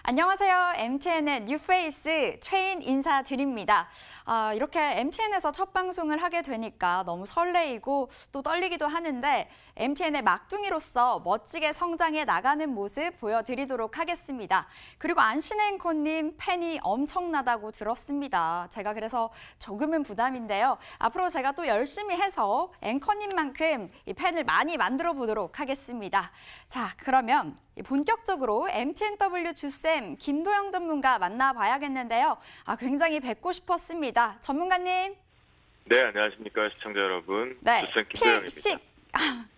안녕하세요. MTN의 뉴페이스 최인 인사드립니다. 이렇게 MTN에서 첫 방송을 하게 되니까 너무 설레이고 또 떨리기도 하는데 MTN의 막둥이로서 멋지게 성장해 나가는 모습 보여드리도록 하겠습니다. 그리고 안신 앵커님 팬이 엄청나다고 들었습니다. 제가 그래서 조금은 부담인데요. 앞으로 제가 또 열심히 해서 앵커님만큼 이 팬을 많이 만들어 보도록 하겠습니다. 자, 그러면 본격적으로 MTNW 주쌤 김도영 전문가 만나봐야겠는데요. 굉장히 뵙고 싶었습니다. 전문가님. 네, 안녕하십니까 시청자 여러분. 네, 주쌤 김도영입니다.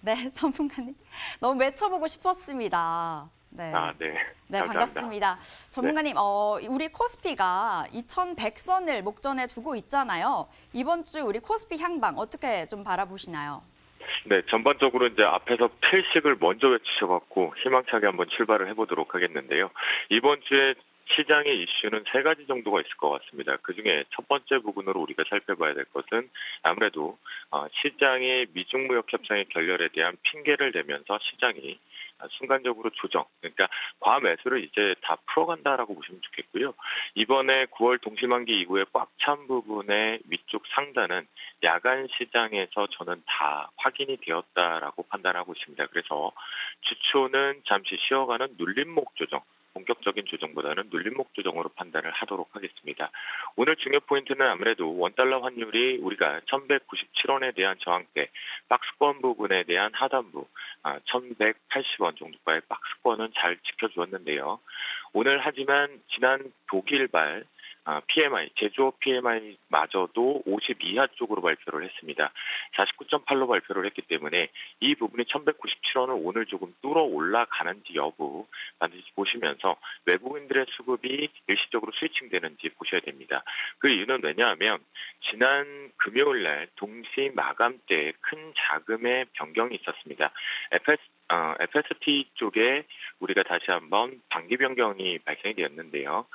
네, 전문가님. 너무 외쳐보고 싶었습니다. 네. 네. 네, 감사합니다. 반갑습니다. 전문가님, 우리 코스피가 2100선을 목전에 두고 있잖아요. 이번 주 우리 코스피 향방 어떻게 좀 바라보시나요? 네, 전반적으로 이제 앞에서 필식을 먼저 외치셔갖고 희망차게 한번 출발을 해보도록 하겠는데요. 이번 주에 시장의 이슈는 세 가지 정도가 있을 것 같습니다. 그중에 첫 번째 부분으로 우리가 살펴봐야 될 것은 아무래도 시장의 미중무역협상의 결렬에 대한 핑계를 대면서 시장이 순간적으로 조정, 그러니까 과매수를 이제 다 풀어간다라고 보시면 좋겠고요. 이번에 9월 동시만기 이후에 꽉 찬 부분의 위쪽 상단은 야간 시장에서 저는 다 확인이 되었다라고 판단하고 있습니다. 그래서 주초는 잠시 쉬어가는 눌림목 조정, 본격적인 조정보다는 눌림목 조정으로 판단을 하도록 하겠습니다. 오늘 중요 포인트는 아무래도 원달러 환율이 우리가 1197원에 대한 저항대, 박스권 부분에 대한 하단부 1180원 정도까지 박스권은 잘 지켜주었는데요. 오늘 하지만 지난 독일발 PMI, 제조업 PMI마저도 50 이하 쪽으로 발표를 했습니다. 49.8로 발표를 했기 때문에 이 부분이 1197원을 오늘 조금 뚫어 올라가는지 여부 반드시 보시면서 외국인들의 수급이 일시적으로 스위칭되는지 보셔야 됩니다. 그 이유는 왜냐하면 지난 금요일 날 동시 마감 때 큰 자금의 변경이 있었습니다. FST 쪽에 우리가 다시 한번 단기 변경이 발생이 되었는데요.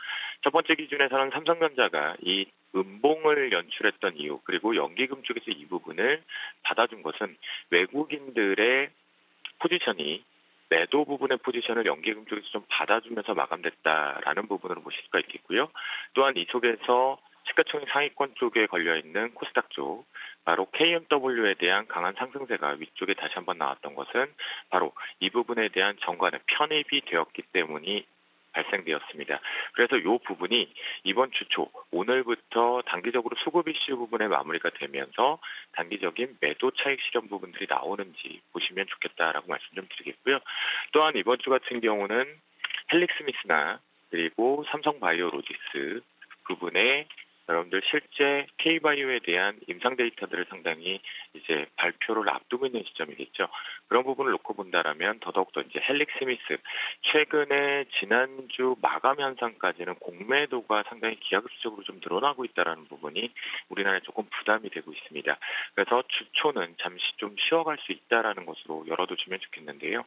첫 번째 기준에서는 삼성전자가 이 음봉을 연출했던 이유, 그리고 연기금 쪽에서 이 부분을 받아준 것은 외국인들의 포지션이 매도 부분의 포지션을 연기금 쪽에서 좀 받아주면서 마감됐다라는 부분으로 보실 수가 있겠고요. 또한 이 속에서 시가총액 상위권 쪽에 걸려있는 코스닥 쪽, 바로 KMW에 대한 강한 상승세가 위쪽에 다시 한번 나왔던 것은 바로 이 부분에 대한 정관에 편입이 되었기 때문이 발생되었습니다. 그래서 이 부분이 이번 주 초 오늘부터 단기적으로 수급 이슈 부분에 마무리가 되면서 단기적인 매도 차익 실현 부분들이 나오는지 보시면 좋겠다라고 말씀 좀 드리겠고요. 또한 이번 주 같은 경우는 헬릭스미스나 그리고 삼성바이오로직스 부분에 여러분들 실제 K바이오에 대한 임상 데이터들을 상당히 이제 발표를 앞두고 있는 시점이겠죠. 그런 부분을 놓고 본다라면 더더욱더 이제 헬릭스미스 최근에 지난주 마감 현상까지는 공매도가 상당히 기하급수적으로 좀 늘어나고 있다라는 부분이 우리나라에 조금 부담이 되고 있습니다. 그래서 주초는 잠시 좀 쉬어갈 수 있다라는 것으로 열어두시면 좋겠는데요.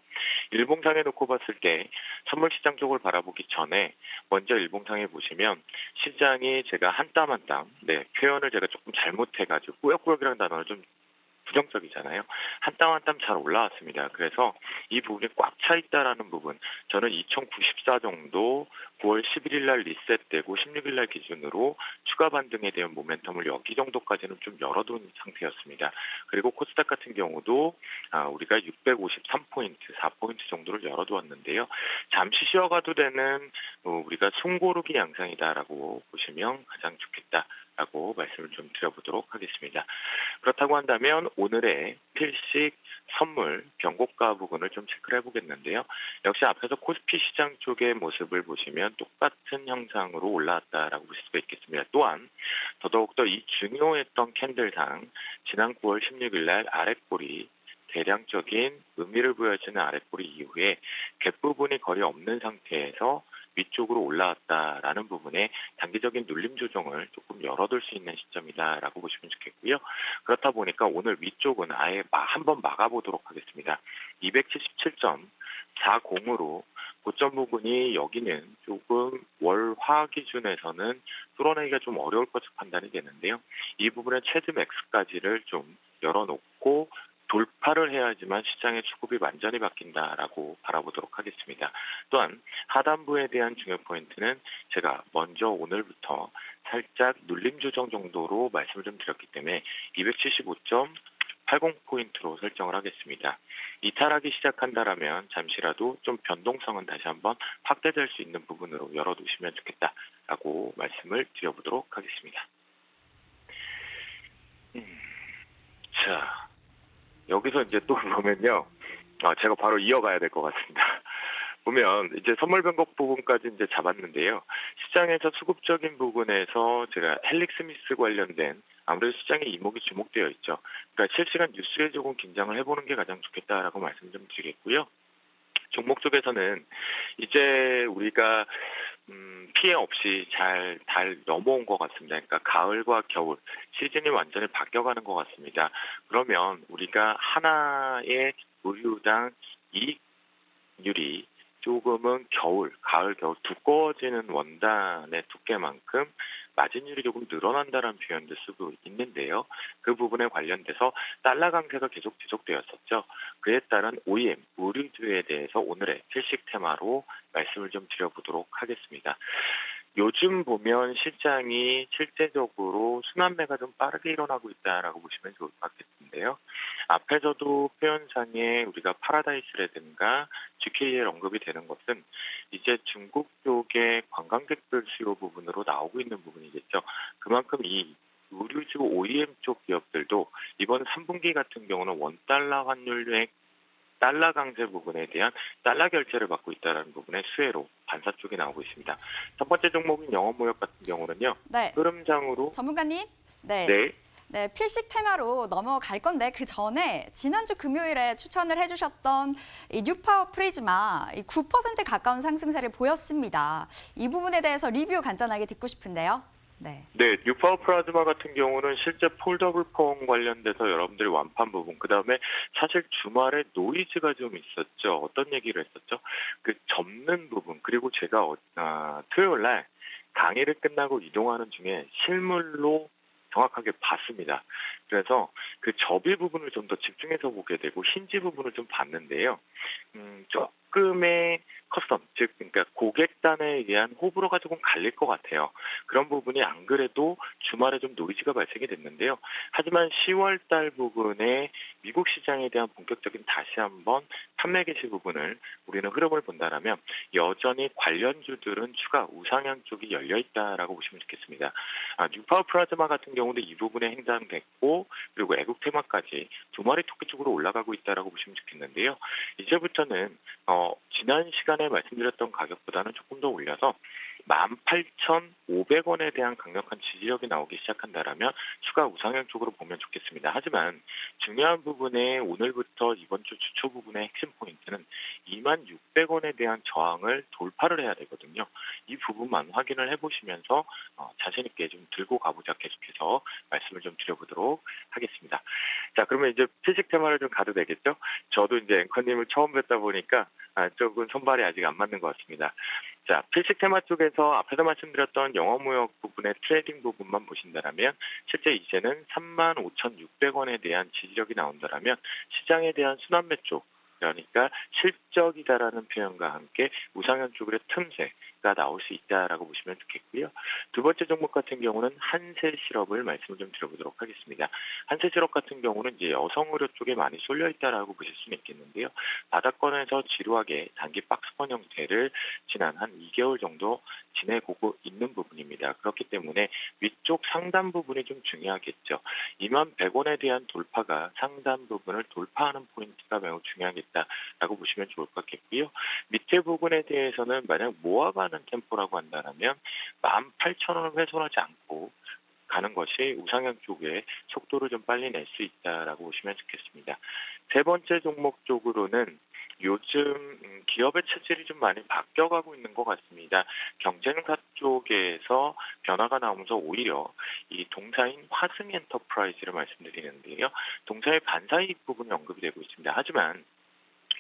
일봉상에 놓고 봤을 때 선물 시장 쪽을 바라보기 전에 먼저 일봉상에 보시면 시장이 제가 한 땀 한 땀, 표현을 제가 조금 잘못해가지고 꾸역꾸역이라는 단어는 좀 부정적이잖아요. 한 땀 한 땀 잘 올라왔습니다. 그래서 이 부분이 꽉 차 있다라는 부분, 저는 2094 정도 9월 11일 날 리셋되고 16일 날 기준으로 추가 반등에 대한 모멘텀을 여기 정도까지는 좀 열어둔 상태였습니다. 그리고 코스닥 같은 경우도 우리가 653포인트, 4포인트 정도를 열어두었는데요. 잠시 쉬어가도 되는 우리가 숨고르기 양상이다라고 보시면 가장 좋겠다라고 말씀을 좀 드려보도록 하겠습니다. 그렇다고 한다면 오늘의 필식 선물 변곡가 부분을 좀 체크를 해보겠는데요. 역시 앞에서 코스피 시장 쪽의 모습을 보시면 똑같은 형상으로 올라왔다라고 보실 수가 있겠습니다. 또한 더더욱더 이 중요했던 캔들상 지난 9월 16일 날 아랫꼬리 대량적인 의미를 보여주는 아랫꼬리 이후에 갭 부분이 거의 없는 상태에서 위쪽으로 올라왔다라는 부분에 단기적인 눌림 조정을 조금 열어둘 수 있는 시점이다라고 보시면 좋겠고요. 그렇다 보니까 오늘 위쪽은 아예 한번 막아보도록 하겠습니다. 277.40으로 고점 부분이 여기는 조금 월화 기준에서는 뚫어내기가 좀 어려울 것으로 판단이 되는데요. 이 부분의 최대 맥스까지를 좀 열어놓고 돌파를 해야지만 시장의 수급이 완전히 바뀐다라고 바라보도록 하겠습니다. 또한 하단부에 대한 중요 포인트는 제가 먼저 오늘부터 살짝 눌림 조정 정도로 말씀을 좀 드렸기 때문에 275.80포인트로 설정을 하겠습니다. 이탈하기 시작한다라면 잠시라도 좀 변동성은 다시 한번 확대될 수 있는 부분으로 열어두시면 좋겠다라고 말씀을 드려보도록 하겠습니다. 자, 여기서 이제 또 보면요. 제가 바로 이어가야 될 것 같습니다. 보면 이제 선물 변곡 부분까지 이제 잡았는데요. 시장에서 수급적인 부분에서 제가 헬릭 스미스 관련된 아무래도 시장의 이목이 주목되어 있죠. 그러니까 실시간 뉴스에 조금 긴장을 해보는 게 가장 좋겠다라고 말씀 좀 드리겠고요. 종목 쪽에서는 이제 우리가 피해 없이 잘 넘어온 것 같습니다. 그러니까 가을과 겨울 시즌이 완전히 바뀌어가는 것 같습니다. 그러면 우리가 하나의 의류당 이익률이 조금은 가을, 겨울 두꺼워지는 원단의 두께만큼 마진율이 조금 늘어난다는 표현도 쓰고 있는데요. 그 부분에 관련돼서 달러 강세가 계속 지속되었었죠. 그에 따른 OEM, 의류주에 대해서 오늘의 필식 테마로 말씀을 좀 드려보도록 하겠습니다. 요즘 보면 시장이 실제적으로 순환매가 좀 빠르게 일어나고 있다라고 보시면 좋을 것 같겠는데요. 앞에서도 표현상에 우리가 파라다이스라든가 GKL 언급이 되는 것은 이제 중국 쪽의 관광객들 수요 부분으로 나오고 있는 부분이겠죠. 그만큼 이 의류주 OEM 쪽 기업들도 이번 3분기 같은 경우는 원달러 환율의 달러 강세 부분에 대한 달러 결제를 받고 있다는 부분의 수혜로 반사 쪽이 나오고 있습니다. 첫 번째 종목인 영업무역 같은 경우는요. 네. 흐름장으로 전문가님. 네. 네. 네, 필식 테마로 넘어갈 건데 그 전에 지난주 금요일에 추천을 해주셨던 이 뉴파워 프리즈마 9% 가까운 상승세를 보였습니다. 이 부분에 대해서 리뷰 간단하게 듣고 싶은데요. 네. 네, 뉴파워 플라즈마 같은 경우는 실제 폴더블 폰 관련돼서 여러분들이 완판 부분, 그 다음에 사실 주말에 노이즈가 좀 있었죠. 어떤 얘기를 했었죠? 그 접는 부분, 그리고 제가 토요일 날 강의를 끝나고 이동하는 중에 실물로 정확하게 봤습니다. 그래서 그 접이 부분을 좀 더 집중해서 보게 되고 힌지 부분을 좀 봤는데요. 조금의 커스텀, 즉 그러니까 고객단에 의한 호불호가 조금 갈릴 것 같아요. 그런 부분이 안 그래도 주말에 좀 노이즈가 발생이 됐는데요. 하지만 10월 달 부분에 미국 시장에 대한 본격적인 다시 한번 판매 개시 부분을 우리는 흐름을 본다라면 여전히 관련주들은 추가 우상향 쪽이 열려 있다라고 보시면 좋겠습니다. 뉴파워 플라즈마 같은 경우도 이 부분에 행당됐고 그리고 애국 테마까지 두 마리 토끼 쪽으로 올라가고 있다라고 보시면 좋겠는데요. 이제부터는 지난 시간에 말씀드렸던 가격보다는 조금 더 올려서 18,500원에 대한 강력한 지지력이 나오기 시작한다라면 추가 우상향 쪽으로 보면 좋겠습니다. 하지만 중요한 부분에 오늘부터 이번 주 주초 부분의 핵심 포인트는 26,600원에 대한 저항을 돌파를 해야 되거든요. 이 부분만 확인을 해보시면서 자신 있게 좀 들고 가보자 계속해서 말씀을 좀 드려보도록 하겠습니다. 자, 그러면 이제 피식 테마를 좀 가도 되겠죠? 저도 이제 앵커님을 처음 뵙다 보니까 조금 손발이 아직 안 맞는 것 같습니다. 자, 필식 테마 쪽에서 앞에서 말씀드렸던 영어무역 부분의 트레이딩 부분만 보신다라면 실제 이제는 35,600원에 대한 지지력이 나온다라면 시장에 대한 순환매 쪽, 그러니까 실적이다라는 표현과 함께 우상향 쪽의 틈새가 나올 수 있다라고 보시면 좋겠고요. 두 번째 종목 같은 경우는 한세 시럽을 말씀을 좀 드려보도록 하겠습니다. 한세 시럽 같은 경우는 이제 여성 의료 쪽에 많이 쏠려 있다라고 보실 수는 있겠는데요. 바닥권에서 지루하게 단기 박스권 형태를 지난 한 2개월 정도 지내고 있는 부분입니다. 그렇기 때문에 위쪽 상단 부분이 좀 중요하겠죠. 21,100원에 대한 돌파가 상단 부분을 돌파하는 포인트가 매우 중요하겠다라고 보시면 좋을 것 같겠고요. 밑에 부분에 대해서는 만약 모아가는 템포라고 한다면 18,000원을 훼손하지 않고 가는 것이 우상향 쪽에 속도를 좀 빨리 낼 수 있다라고 보시면 좋겠습니다. 세 번째 종목 쪽으로는 요즘 기업의 체질이 좀 많이 바뀌어가고 있는 것 같습니다. 경쟁사 쪽에서 변화가 나오면서 오히려 이 동사인 화승엔터프라이즈를 말씀드리는데요. 동사의 반사이익 부분이 언급이 되고 있습니다. 하지만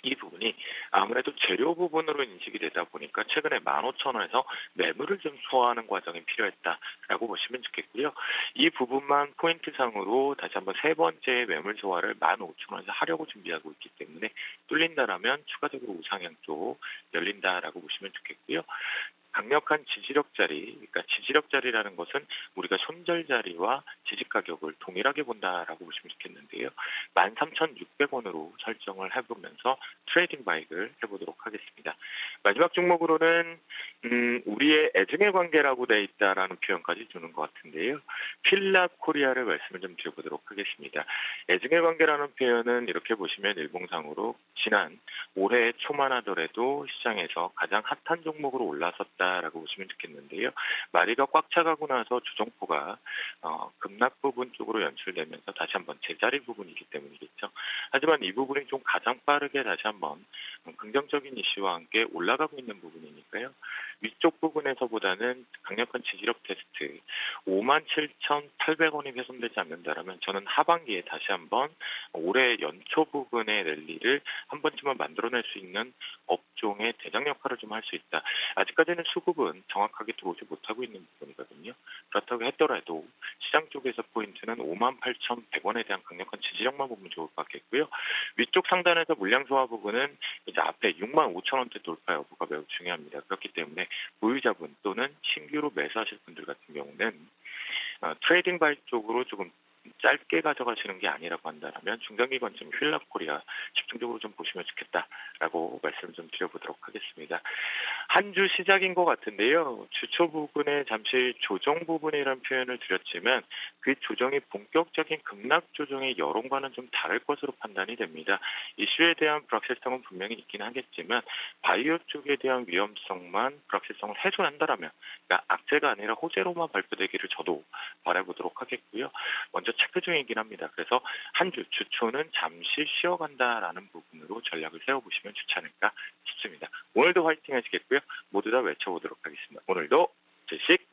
이 부분이 아무래도 재료 부분으로 인식이 되다 보니까 최근에 15,000원에서 매물을 좀 소화하는 과정이 필요했다라고 보시면 좋겠고요. 이 부분만 포인트상으로 다시 한번 세 번째 매물 소화를 15,000원에서 하려고 준비하고 있기 때문에 뚫린다라면 추가적으로 우상향 쪽 열린다라고 보시면 좋겠고요. 강력한 지지력 자리, 그러니까 지지력 자리라는 것은 우리가 손절 자리와 지지 가격을 동일하게 본다라고 보시면 좋겠는데요. 13,600원으로 설정을 해보면서 트레이딩 바이크를 해보도록 하겠습니다. 마지막 종목으로는 우리의 애증의 관계라고 돼 있다라는 표현까지 주는 것 같은데요. 필랍 코리아를 말씀을 좀 드려보도록 하겠습니다. 애증의 관계라는 표현은 이렇게 보시면 일봉상으로 지난 올해 초만 하더라도 시장에서 가장 핫한 종목으로 올라섰다라고 보시면 좋겠는데요. 마리가 꽉 차가고 나서 조정포가 급락 부분 쪽으로 연출되면서 다시 한번 제자리 부분이기 때문이겠죠. 하지만 이 부분이 좀 가장 빠르게 다시 한번 긍정적인 이슈와 함께 올라가고 있는 부분이니까요. 위쪽 부분에서보다는 강력한 지지력 테스트 57,800원이 훼손되지 않는다라면 저는 하반기에 다시 한번 올해 연초 부분의 랠리를 한 번쯤은 만들어낼 수 있는 업종의 대장 역할을 좀 할 수 있다. 아직까지는 수급은 정확하게 들어오지 못하고 있는 부분이거든요. 그렇다고 했더라도 시장 쪽에서 포인트는 58,100원에 대한 강력한 지지력만 보면 좋을 것 같겠고요. 위쪽 상단에서 물량 소화 부분은 이제 앞에 65,000원대 돌파 여부가 매우 중요합니다. 그렇기 때문에 보유자분 또는 신규로 매수하실 분들 같은 경우는 트레이딩 바이 쪽으로 조금 짧게 가져가시는 게 아니라고 한다면 중장기 관점 휠랍코리아 집중적으로 좀 보시면 좋겠다라고 말씀을 좀 드려보도록 하겠습니다. 한 주 시작인 것 같은데요. 주초 부분에 잠시 조정 부분이라는 표현을 드렸지만 그 조정이 본격적인 급락 조정의 여론과는 좀 다를 것으로 판단이 됩니다. 이슈에 대한 불확실성은 분명히 있긴 하겠지만 바이오 쪽에 대한 위험성만 불확실성을 해소한다라면 그러니까 악재가 아니라 호재로만 발표되기를 저도 바라보도록 하겠고요. 먼저 체크 중이긴 합니다. 그래서 한 주 주초는 잠시 쉬어간다라는 부분으로 전략을 세워보시면 좋지 않을까 싶습니다. 오늘도 화이팅 하시겠고요. 모두 다 외쳐보도록 하겠습니다. 오늘도 주식